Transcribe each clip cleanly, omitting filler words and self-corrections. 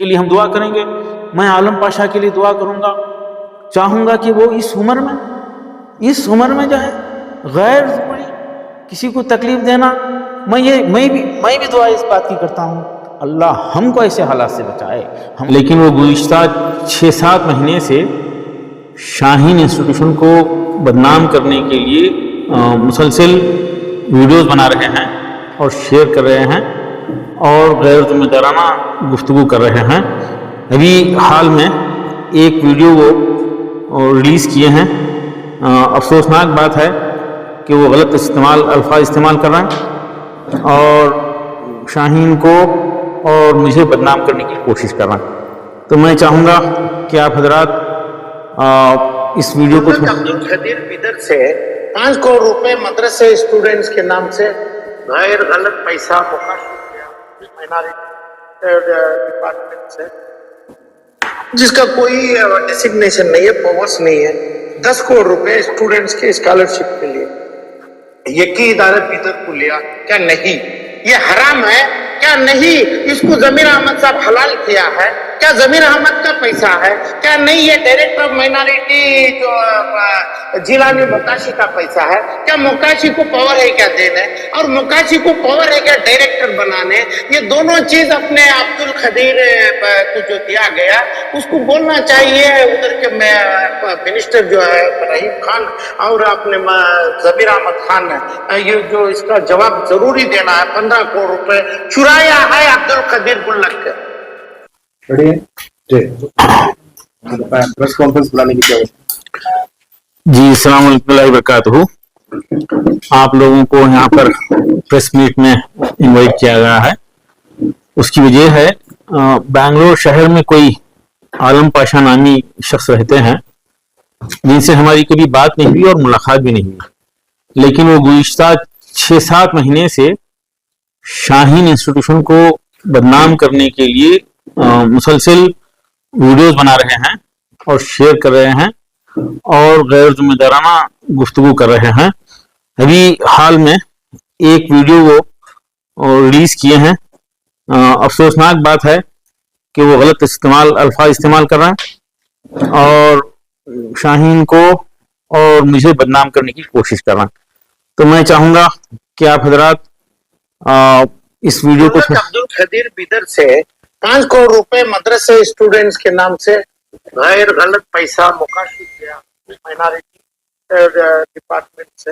کے لیے ہم دعا کریں گے. میں عالم پاشا کے لیے دعا کروں گا, چاہوں گا کہ وہ اس عمر میں جو ہے غیر ضروری کسی کو تکلیف دینا, میں بھی دعا اس بات کی کرتا ہوں اللہ ہم کو ایسے حالات سے بچائے. لیکن وہ گزشتہ 6-7 مہینے سے شاہین انسٹیٹیوشن کو بدنام کرنے کے لیے مسلسل ویڈیوز بنا رہے ہیں اور شیئر کر رہے ہیں اور غیر ذمہ دارانہ گفتگو کر رہے ہیں. ابھی حال میں ایک ویڈیو وہ ریلیز کیے ہیں. افسوسناک بات ہے کہ وہ غلط الفاظ استعمال کر رہے ہیں اور شاہین کو اور مجھے بدنام کرنے کی کوشش کر رہے ہیں. تو میں چاہوں گا کہ آپ حضرات اس ویڈیو کو عبدل قدیر بدر سے 5 کروڑ روپے مدرسے اسٹوڈنٹس کے نام سے غیر غلط پیسہ مقاصد کیا مائنارٹی ڈپارٹمنٹ سے, جس کا کوئی ڈیسگنیشن نہیں ہے, پاورس نہیں ہے. 10 کروڑ روپے اسٹوڈنٹس کے اسکالرشپ کے لیے یقین ادارہ بدر کو لیا. کیا نہیں یہ حرام ہے؟ کیا نہیں اس کو ضمیر احمد صاحب حلال کیا ہے؟ کیا ضمیر احمد کا پیسہ ہے؟ کیا نہیں یہ ڈائریکٹر آف مائنارٹی جو جیلانی مکاشی کا پیسہ ہے؟ کیا مکاشی کو پاور ہے کیا دینے اور مکاشی کو پاور ہے کیا ڈائریکٹر بنانے؟ یہ دونوں چیز اپنے عبد القدیر کو جو دیا گیا اس کو بولنا چاہیے. ادھر کے منسٹر جو ہے رحیم خان اور اپنے ضمیر احمد خان یہ جو اس کا جواب ضروری دینا ہے. 15 کروڑ روپے چرایا ہے عبد القدیر گلک کا. پریس کانفرنس بلانے کی کیا وجہ؟ جی السلام علیکم اللہ وبرکاتہ. آپ لوگوں کو یہاں پر پریس میٹ میں انوائٹ کیا گیا ہے. اس کی وجہ ہے بنگلور شہر میں کوئی عالم پاشا نامی شخص رہتے ہیں جن سے ہماری کبھی بات نہیں ہوئی اور ملاقات بھی نہیں ہوئی, لیکن وہ گزشتہ 6-7 مہینے سے شاہین انسٹیٹیوشن کو بدنام کرنے کے لیے مسلسل ویڈیوز بنا رہے ہیں اور شیئر کر رہے ہیں اور غیر ذمہ دارانہ گفتگو کر رہے ہیں. ابھی حال میں ایک ویڈیو وہ ریلیز کیے ہیں. افسوسناک بات ہے کہ وہ غلط الفاظ استعمال کر رہے ہیں اور شاہین کو اور مجھے بدنام کرنے کی کوشش کر رہے ہیں. تو میں چاہوں گا کہ آپ حضرات اس ویڈیو کو عبد القدیر بدر سے 5 کروڑ روپے مدرسے اسٹوڈنٹس کے نام سے غیر غلط پیسہ مقاصد کیا مائنارٹی ڈپارٹمنٹ سے,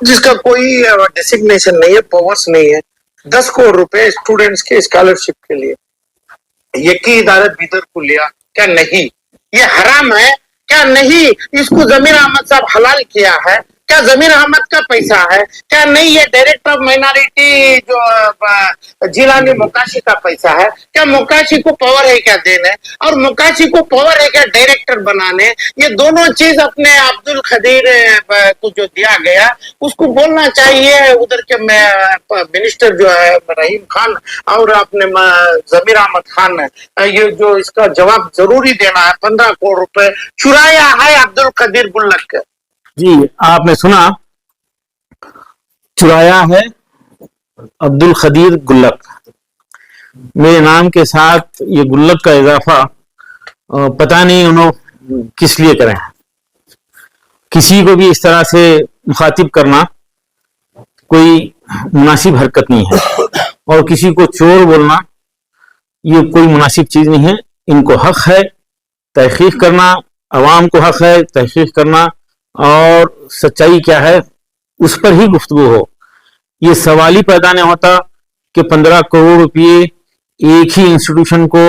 جس کا کوئی ڈیسگنیشن نہیں ہے, پاورس نہیں ہے. 10 کروڑ روپے اسٹوڈنٹس کے اسکالرشپ کے لیے یقین ادارہ بدر کو لیا. کیا نہیں یہ حرام ہے؟ کیا نہیں اس کو ضمیر احمد صاحب حلال کیا ہے؟ کیا ضمیر احمد کا پیسہ ہے؟ کیا نہیں یہ ڈائریکٹر آف مائنارٹی جو جیلانی مکاشی کا پیسہ ہے؟ کیا مکاشی کو پاور ہے کیا دینے اور مکاشی کو پاور ہے کیا ڈائریکٹر بنانے؟ یہ دونوں چیز اپنے عبد القدیر کو جو دیا گیا اس کو بولنا چاہیے. ادھر کے منسٹر جو ہے رحیم خان اور اپنے ضمیر احمد خان یہ جو اس کا جواب ضروری دینا ہے. 15 کروڑ روپے چرایا ہے عبد القدیر گلک کا. جی آپ نے سنا, چرایا ہے عبد القدیر گلک. میرے نام کے ساتھ یہ گلک کا اضافہ پتہ نہیں انہوں کس لیے کریں. کسی کو بھی اس طرح سے مخاطب کرنا کوئی مناسب حرکت نہیں ہے اور کسی کو چور بولنا یہ کوئی مناسب چیز نہیں ہے. ان کو حق ہے تحقیق کرنا, عوام کو حق ہے تحقیق کرنا اور سچائی کیا ہے اس پر ہی گفتگو ہو. یہ سوال ہی پیدا نہیں ہوتا کہ 15 کروڑ روپے ایک ہی انسٹیٹیوشن کو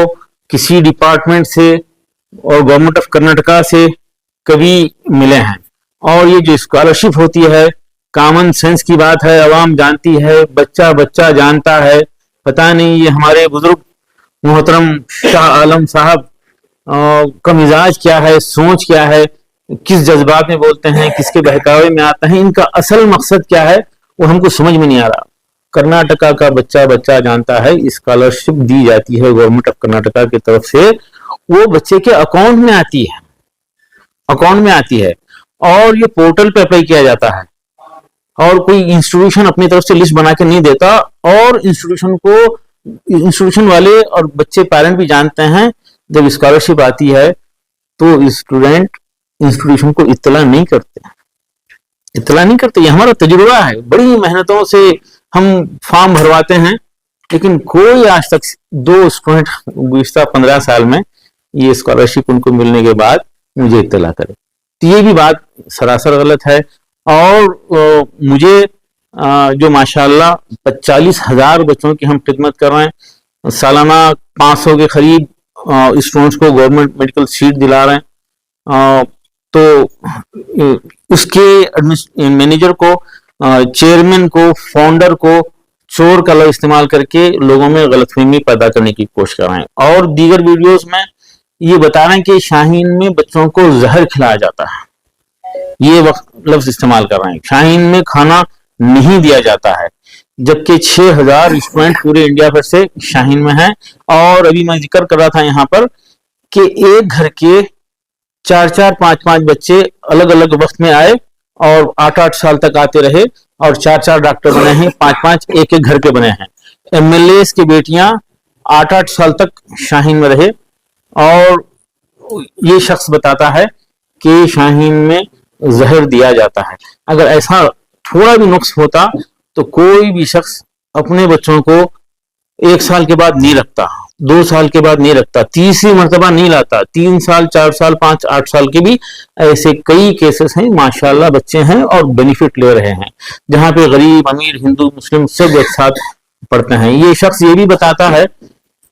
کسی ڈپارٹمنٹ سے اور گورنمنٹ آف کرناٹکا سے کبھی ملے ہیں. اور یہ جو اسکالرشپ ہوتی ہے کامن سینس کی بات ہے, عوام جانتی ہے, بچہ جانتا ہے. پتہ نہیں یہ ہمارے بزرگ محترم شاہ عالم صاحب کا مزاج کیا ہے, سوچ کیا ہے, کس جذبات میں بولتے ہیں, کس کے بہکاوے میں آتے ہیں, ان کا اصل مقصد کیا ہے وہ ہم کو سمجھ میں نہیں آ رہا. کرناٹکا کا بچہ جانتا ہے اسکالرشپ دی جاتی ہے گورنمنٹ آف کرناٹکا کی طرف سے, وہ بچے کے اکاؤنٹ میں آتی ہے اور یہ پورٹل پہ اپلائی کیا جاتا ہے اور کوئی انسٹیٹیوشن اپنی طرف سے لسٹ بنا کے نہیں دیتا اور انسٹیٹیوشن کو इंस्टीट्यूशन वाले और बच्चे पेरेंट भी जानते हैं, जब स्कॉलरशिप आती है तो स्टूडेंट इंस्टीट्यूशन को इत्तला नहीं करते। ये हमारा तजुर्बा है, बड़ी मेहनतों से हम फॉर्म भरवाते हैं, लेकिन कोई आज तक 2 स्टूडेंट गुज़िश्ता 15 साल में ये स्कॉलरशिप उनको मिलने के बाद मुझे इत्तला करे। तो ये भी बात सरासर गलत है। और मुझे जो माशाल्लाह 40,000 बच्चों की हम खिदमत कर रहे हैं, सालाना 500 के करीब स्टूडेंट्स को गवर्नमेंट मेडिकल सीट दिला रहे हैं, तो उसके मैनेजर को, चेयरमैन को, फाउंडर को चोर का लफ्ज़ इस्तेमाल करके लोगों में गलतफहमी पैदा करने की कोशिश कर रहे हैं। और दीगर वीडियोस में ये बता रहे हैं कि शाहीन में बच्चों को जहर खिलाया जाता है, ये लफ्ज़ इस्तेमाल कर रहे हैं। शाहीन में खाना नहीं दिया जाता है, जबकि 6,000 स्टूडेंट पूरे इंडिया भर से शाहीन में हैं। और अभी मैं जिक्र कर रहा था यहाँ पर कि एक घर के 4-4, 5-5 बच्चे अलग अलग वक्त में आए और 8-8 साल तक आते रहे, और 4-4 डॉक्टर बने हैं, 5-5 एक-एक घर के बने हैं। MLAs की बेटियां 8-8 साल तक शाहीन में रहे, और ये शख्स बताता है कि शाहीन में जहर दिया जाता है। अगर ऐसा थोड़ा भी नुक्स होता तो कोई भी शख्स अपने बच्चों को 1 साल के बाद नहीं रखता, 2 साल के बाद नहीं रखता, तीसरी मर्तबा नहीं लाता। 3 साल, 4 साल, 5, 8 साल के भी ऐसे कई केसेस हैं, माशाल्लाह बच्चे हैं और बेनिफिट ले रहे हैं, जहां पे गरीब, अमीर, हिंदू, मुस्लिम सब एक साथ पढ़ते हैं। ये शख्स ये भी बताता है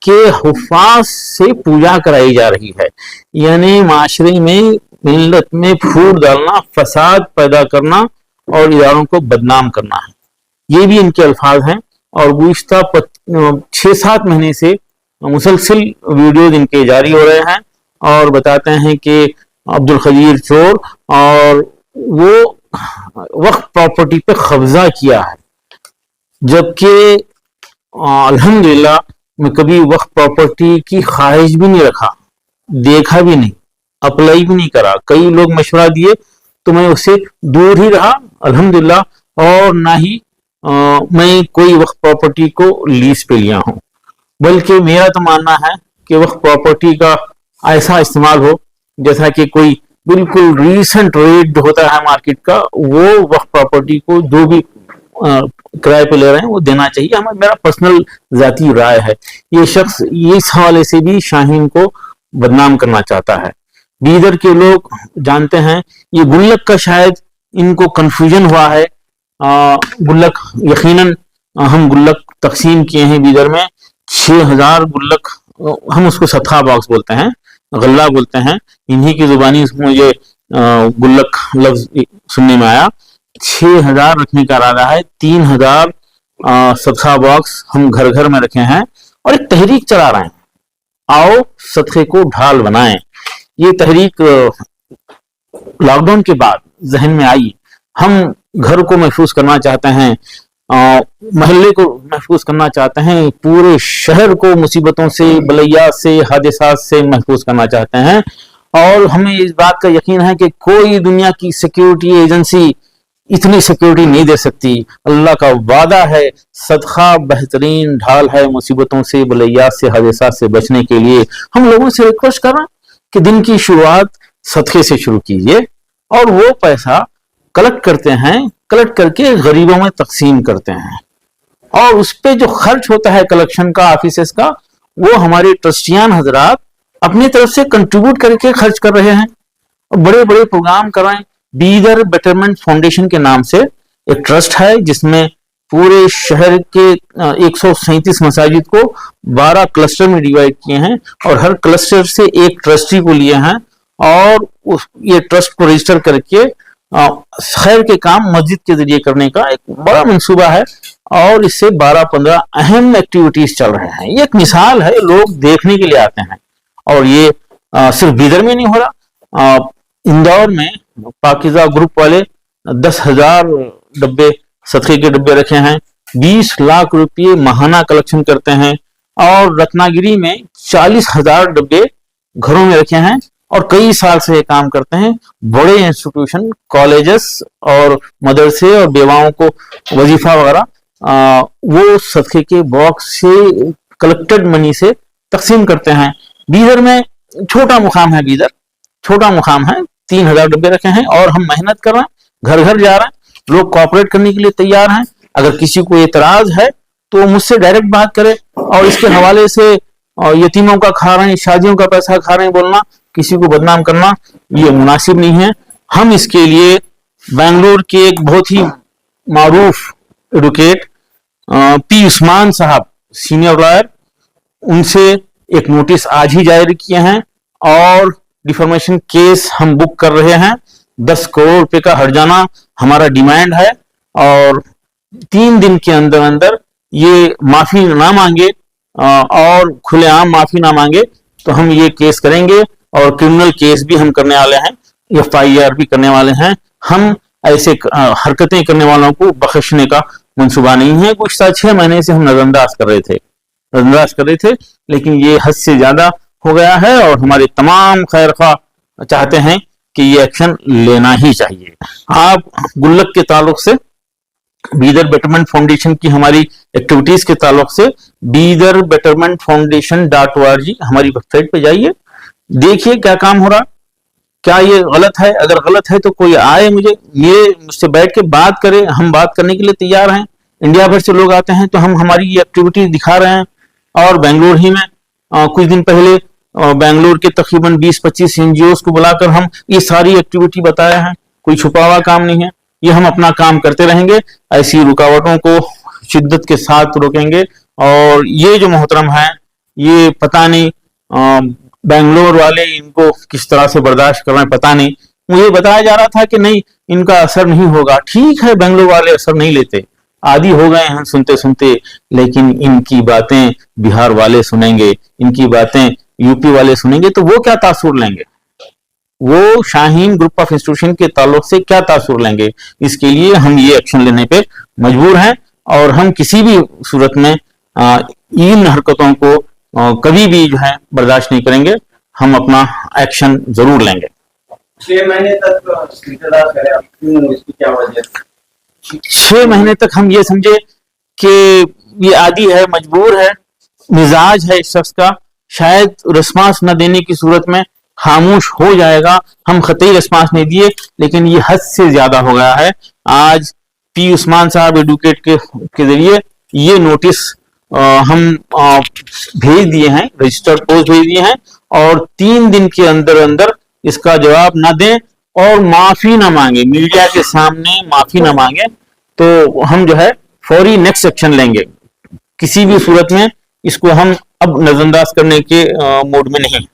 कि हुफ़ाज़ से पूजा कराई जा रही है, यानी माशरे में, मिल्लत में फूट डालना, फसाद पैदा करना और इदारों को बदनाम करना है। ये भी इनके अल्फाज हैं। और गुज़िश्ता 6-7 महीने से मुसलसिल वीडियोज इनके जारी हो रहे हैं, और बताते हैं कि अब्दुल खदीर चोर, और वो वक्फ प्रॉपर्टी पे कब्जा किया है, जबकि अल्हम्दुलिल्लाह मैं कभी वक्फ प्रॉपर्टी की ख्वाहिश भी नहीं रखा, देखा भी नहीं, अप्लाई भी नहीं करा। कई लोग मशवरा दिए तो मैं उससे दूर ही रहा अल्हम्दुलिल्लाह, और ना ही मैं कोई वक्फ प्रॉपर्टी को लीज पे लिया हूं। बल्कि मेरा तो मानना है कि वक्फ प्रॉपर्टी का ऐसा इस्तेमाल हो जैसा कि कोई बिल्कुल रीसेंट रेट जो होता है मार्केट का, वो वक्फ प्रॉपर्टी को जो भी किराए पे ले रहे हैं वो देना चाहिए। मेरा पर्सनल जाती राय है। ये शख्स ये इस हवाले से भी शाहीन को बदनाम करना चाहता है। बीदर के लोग जानते हैं, ये गुल्लक का शायद इनको कंफ्यूजन हुआ है। गुल्लक यकीनन हम गुल्लक तकसीम किए हैं बीदर में, 6,000 गुल्लक, हम उसको सदका बॉक्स बोलते हैं, गल्ला बोलते हैं, इन्हीं की जुबानी मुझे गुल्लक लफ्ज सुनने में आया। 6,000 रखने का इरादा है, 3,000 सदका बॉक्स हम घर घर में रखे हैं, और एक तहरीक चला रहे हैं, आओ सदके को ढाल बनाएं। ये तहरीक लॉकडाउन के बाद जहन में आई। हम घर को महफूज करना चाहते हैं, महल्ले को महफूज करना चाहते हैं, पूरे शहर को मुसीबतों से, बलैया से, हादसात से महफूज करना चाहते हैं। और हमें इस बात का यकीन है कि कोई दुनिया की सिक्योरिटी एजेंसी इतनी सिक्योरिटी नहीं दे सकती। अल्लाह का वादा है, सदका बेहतरीन ढाल है मुसीबतों से, बलैया से, हादसात से बचने के लिए। हम लोगों से रिक्वेस्ट कर रहे हैं कि दिन की शुरुआत सदके से शुरू कीजिए, और वो पैसा कलेक्ट करते हैं, कलेक्ट करके गरीबों में तकसीम करते हैं, और उस पे जो खर्च होता है कलेक्शन का, ऑफिसेस का, वो हमारे ट्रस्टियान हजरात अपनी तरफ से कंट्रीब्यूट करके खर्च कर रहे हैं, और बड़े बड़े प्रोग्राम कर रहे हैं। बीदर बेटरमेंट फाउंडेशन के नाम से एक ट्रस्ट है, जिसमें पूरे शहर के 137 मसाजिद को 12 क्लस्टर में डिवाइड किए हैं, और हर क्लस्टर से एक ट्रस्टी को लिए हैं, और ये ट्रस्ट को रजिस्टर करके खैर के काम मस्जिद के जरिए करने का एक बड़ा मंसूबा है, और इससे 12-15 अहम एक्टिविटीज चल रहे हैं। ये एक मिसाल है, लोग देखने के लिए आते हैं। और ये सिर्फ बीदर में नहीं हो रहा, इंदौर में पाकिजा ग्रुप वाले 10,000 डब्बे सदके के डब्बे रखे हैं, 20 लाख रुपये माहाना कलेक्शन करते हैं, और रत्नागिरी में 40,000 डब्बे घरों में रखे हैं, और कई साल से ये काम करते हैं। बड़े इंस्टीट्यूशन, कॉलेजेस और मदरसे और बेवाओं को वजीफा वगैरह वो सदके के बॉक्स से कलेक्टेड मनी से तकसीम करते हैं। बीदर में छोटा मुकाम है, बीदर छोटा मुकाम है, 3000 डब्बे रखे हैं और हम मेहनत कर रहे हैं, घर घर जा रहे हैं, लोग कोऑपरेट करने के लिए तैयार हैं। अगर किसी को एतराज है तो मुझसे डायरेक्ट बात करे, और इसके हवाले से यतीमों का खा रहे हैं, शादियों का पैसा खा रहे हैं बोलना, किसी को बदनाम करना, ये मुनासिब नहीं है। हम इसके लिए बेंगलुरु के एक बहुत ही मारूफ एडवोकेट पी उस्मान साहब, सीनियर लॉयर, उनसे एक नोटिस आज ही जारी किए हैं और डिफॉर्मेशन केस हम बुक कर रहे हैं। 10 करोड़ रुपए का हर्जाना हमारा डिमांड है, और 3 दिन के अंदर अंदर ये माफी ना मांगे और खुलेआम माफी ना मांगे तो हम ये केस करेंगे, और क्रिमिनल केस भी हम करने वाले हैं, FIR भी करने वाले हैं। हम ऐसे हरकतें करने वालों को बख्शने का मंसूबा नहीं है। गुज़श्ता 6 महीने से हम नजरअंदाज कर रहे थे, लेकिन ये हद से ज्यादा हो गया है, और हमारे तमाम खैर ख्वाह चाहते हैं कि ये एक्शन लेना ही चाहिए। आप गुल्लक के ताल्लुक से, बीदर बेटरमेंट फाउंडेशन की हमारी एक्टिविटीज के ताल्लुक से बीदर बेटरमेंट फाउंडेशन.org हमारी वेबसाइट पे जाइए, देखिए क्या काम हो रहा, क्या ये गलत है। अगर गलत है तो कोई आए, मुझसे बैठ के बात करे, हम बात करने के लिए तैयार हैं। इंडिया भर से लोग आते हैं तो हम हमारी ये एक्टिविटी दिखा रहे हैं। और बेंगलुरु ही में कुछ दिन पहले बेंगलुरु के तकरीबन 20-25 NGOs को बुलाकर हम ये सारी एक्टिविटी बताए हैं। कोई छुपा हुआ काम नहीं है, ये हम अपना काम करते रहेंगे, ऐसी रुकावटों को शिद्दत के साथ रोकेंगे। और ये जो मोहतरम है, ये पता नहीं बेंगलोर वाले इनको किस तरह से बर्दाश्त कर रहे हैं, पता नहीं। मुझे बताया जा रहा था कि नहीं, इनका असर नहीं होगा। ठीक है, बेंगलोर वाले असर नहीं लेते, आदी हो गए हैं सुनते सुनते, लेकिन इनकी बातें बिहार वाले सुनेंगे, इनकी बातें यूपी वाले सुनेंगे तो वो क्या तासुर लेंगे, वो शाहीन ग्रुप ऑफ इंस्टीट्यूशन के ताल्लुक से क्या तासुर लेंगे। इसके लिए हम ये एक्शन लेने पे मजबूर हैं, और हम किसी भी सूरत में इन हरकतों को कभी भी जो है बर्दाश्त नहीं करेंगे। हम अपना एक्शन जरूर लेंगे। 6 महीने तक इंतजार करें, क्यों, इसकी क्या वजह? 6 महीने तक हम ये समझे कि ये आदी है, मजबूर है, मिजाज है इस शख्स का, शायद रिस्पांस न देने की सूरत में खामोश हो जाएगा। हम खतई रिस्पांस नहीं दिए, लेकिन ये हद से ज्यादा हो गया है। आज पी उस्मान साहब एडवोकेट के जरिए ये नोटिस हम भेज दिए हैं, रजिस्टर्ड पोस्ट भेज दिए हैं, और 3 दिन के अंदर अंदर इसका जवाब ना दें और माफी ना मांगे, मीडिया के सामने माफी ना मांगे, तो हम जो है फौरी नेक्स्ट एक्शन लेंगे। किसी भी सूरत में इसको हम अब नजरअंदाज करने के मूड में नहीं।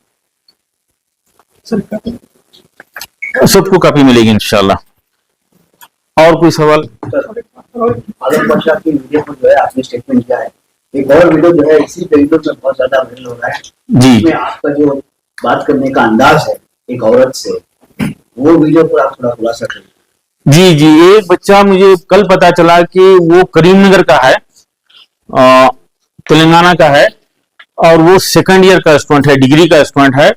सबको कापी मिलेगी इंशाल्लाह। और कोई सवाल? आलम बादशाह की वीडियो को जो है आपने स्टेटमेंट किया है, एक और वीडियो जो है इसी तरीके से बहुत ज्यादा वायरल हो रहा है जी। इसमें आपका जो बात करने का अंदाज है एक औरत से, वो वीडियो पर आप थोड़ा खुलासा करिए। जी जी, एक बच्चा मुझे कल पता चला कि वो करीमनगर का है, तेलंगाना का है, और वो 2nd ईयर का स्टूडेंट है, डिग्री का स्टूडेंट है,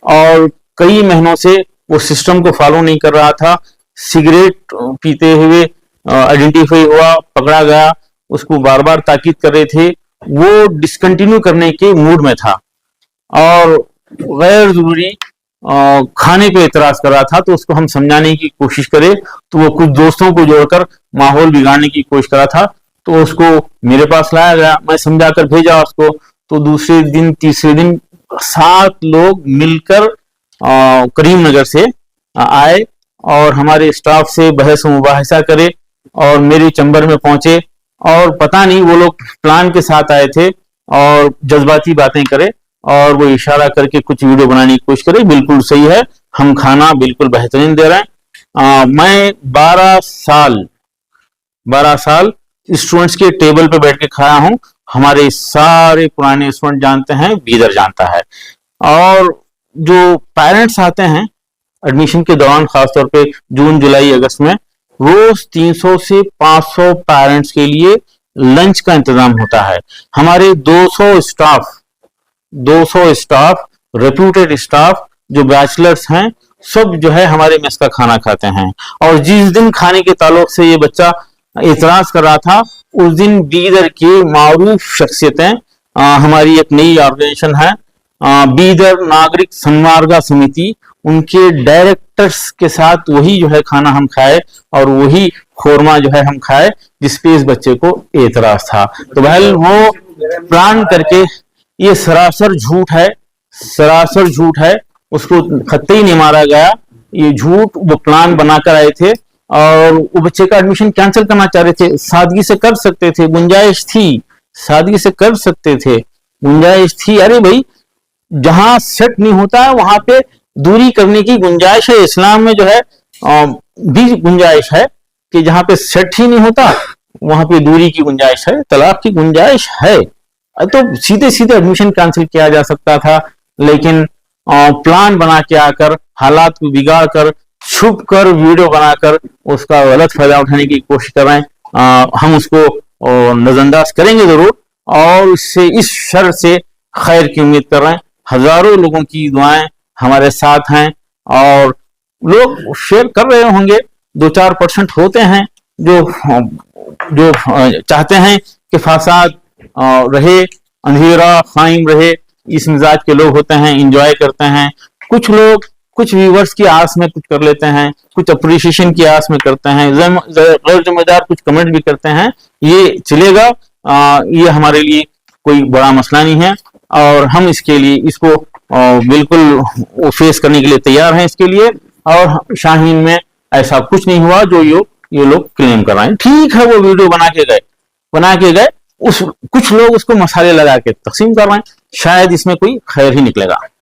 और कई महीनों से वो सिस्टम को फॉलो नहीं कर रहा था। सिगरेट पीते हुए आइडेंटिफाई हुआ, पकड़ा गया, उसको बार बार ताकीद कर रहे थे, वो डिसकंटिन्यू करने के मूड में था और गैर जरूरी खाने पे एतराज कर रहा था। तो उसको हम समझाने की कोशिश करे तो वो कुछ दोस्तों को जोड़कर माहौल बिगाड़ने की कोशिश कर रहा था, तो उसको मेरे पास लाया गया, मैं समझा कर भेजा उसको। तो दूसरे दिन, तीसरे दिन 7 लोग मिलकर करीमनगर से आए और हमारे स्टाफ से बहस मुबाहिसा करे और मेरे चैम्बर में पहुंचे, और पता नहीं वो लोग प्लान के साथ आए थे और जज्बाती बातें करे और वो इशारा करके कुछ वीडियो बनाने की कोशिश करे। बिल्कुल सही है, हम खाना बिल्कुल बेहतरीन दे रहे हैं। मैं 12 साल स्टूडेंट्स के टेबल पे बैठ के खाया हूं। हमारे सारे पुराने स्टूडेंट जानते हैं, बीदर जानता है, और जो पेरेंट्स आते हैं एडमिशन के दौरान, खासतौर पे जून, जुलाई, अगस्त में, रोज 300 से 500 पेरेंट्स के लिए लंच का इंतजाम होता है। हमारे 200 स्टाफ रेप्यूटेड स्टाफ जो बैचलर्स हैं, सब जो है हमारे मेस का खाना खाते हैं। और जिस दिन खाने के ताल्लुक से ये बच्चा एतराज कर रहा था, उस दिन बीदर की मारूफ शख्सियतें हमारी एक नई ऑर्गेनाइजेशन है बीदर नागरिक सन्मार्गा समिति, उनके डायरेक्टर्स के साथ वही जो है खाना हम खाए और वही खोरमा जो है हम खाए जिस पे इस बच्चे को एतराज था। तो बहल वो प्लान करके, ये सरासर झूठ है, सरासर झूठ है, उसको खत्ते ही नहीं मारा गया, ये झूठ वो प्लान बनाकर आए थे और वो बच्चे का एडमिशन कैंसिल करना चाह रहे थे। सादगी से कर सकते थे, गुंजाइश थी, सादगी से कर सकते थे, गुंजाइश थी। अरे भाई जहां सेट नहीं होता है वहां पे दूरी करने की गुंजाइश है। इस्लाम में जो है भी गुंजाइश है कि जहां पे सेट ही नहीं होता वहां पे दूरी की गुंजाइश है, तलाक की गुंजाइश है। तो सीधे सीधे एडमिशन कैंसिल किया जा सकता था, लेकिन प्लान बना के आकर हालात को बिगाड़ कर छुप कर वीडियो बनाकर उसका गलत फायदा उठाने की कोशिश कर रहे हैं। हम उसको नजरअंदाज करेंगे जरूर और इससे इस शर से खैर की उम्मीद कर रहे हैं। हजारों लोगों की दुआएं हमारे साथ हैं और लोग शेयर कर रहे होंगे। 2-4% होते हैं जो चाहते हैं कि फासाद रहे, अंधेरा कायम रहे, इस मिजाज के लोग होते हैं, एंजॉय करते हैं। कुछ लोग कुछ व्यूवर्स की आस में कुछ कर लेते हैं, कुछ अप्रिशिएशन की आस में करते हैं, गैर जिम्मेदार कुछ कमेंट भी करते हैं। ये चलेगा, ये हमारे लिए कोई बड़ा मसला नहीं है और हम इसके लिए इसको बिल्कुल फेस करने के लिए तैयार हैं इसके लिए। और शाहीन में ऐसा कुछ नहीं हुआ जो ये लोग क्लेम कर रहे हैं। ठीक है, वो वीडियो बना के गए कुछ लोग उसको मसाले लगा के तकसीम कर रहे हैं, शायद इसमें कोई खैर ही निकलेगा।